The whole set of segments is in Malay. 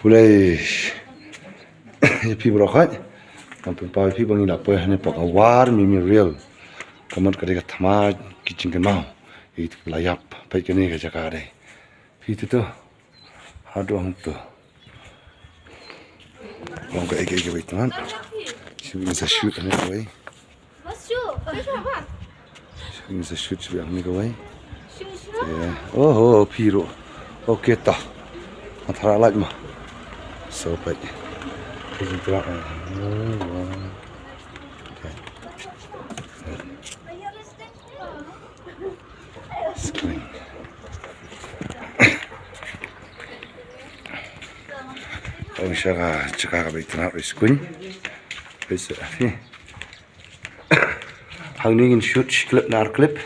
boleh pi brokat tampil pa pi bangi la pe hane pak awar mi real kamat kade ka thama kitchen kan mau it layap pai kene ka jaka de pi tu hadu hang tu long ka ege wait man sibin sa shoot ane ko wai sibin sa shoot sibin ane ko wai oh piro okay ta athara laj ma so pai kitchen tu screen oh syara cakap baik nak screen bisa ni hang ni shoot clip nar clip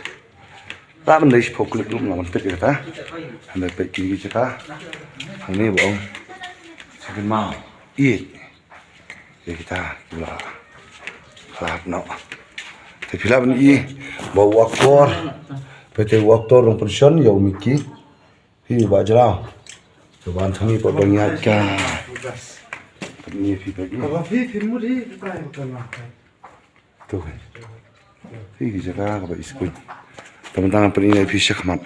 tak benda is clip lu ngawan pet kita anda pet kiri cakap hang ni bohong second mau kita pula kelap nak tapi lah ni bawa wakor PT wakor orang pension yang miki hi bajra coba thami pot banyak ka ni fi bagi apa fi muri kai betul lah tu fi jaga ka iskun teman-teman perini fi syakmat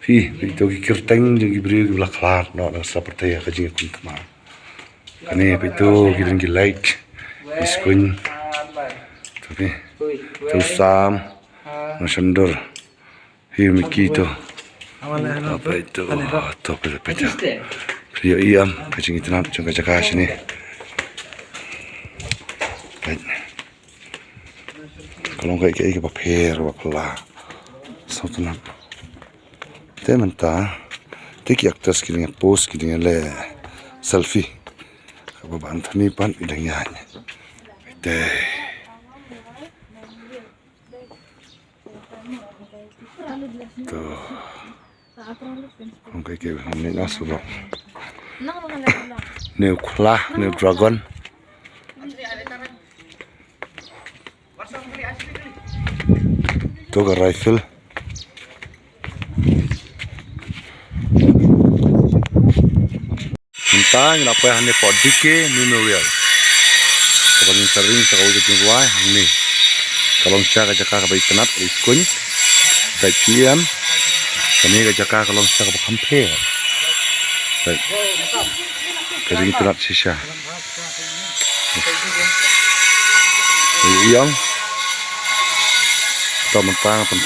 fi itu kirteng jadi beri belak kelar no seperti ya kajing kun kemar kane itu giling like iskun tapi tu sam Nasiondur, hiu miki tu, apa itu, top itu peta. Pria iam, kacang itu nak cungka cakap sini. Kalau kayak kayak paper, wakla, satu nak. Tapi mentah, tiki aktas kini post kini le selfie. Kalau bantu ni pan idangnya. Betul. Tuh, orang kayak ni nasi bang. New klah, new dragon. Tuh ke rifle. Entah ni apa yang ni podike memorial. Kalau ni sering sekali jadi buai ni. Kalau cakap kabai tenat riskuin. Baik PM, kami kerjakan kalau kita compare. Baik, kering tulat sisa. Yang, kita mentang apa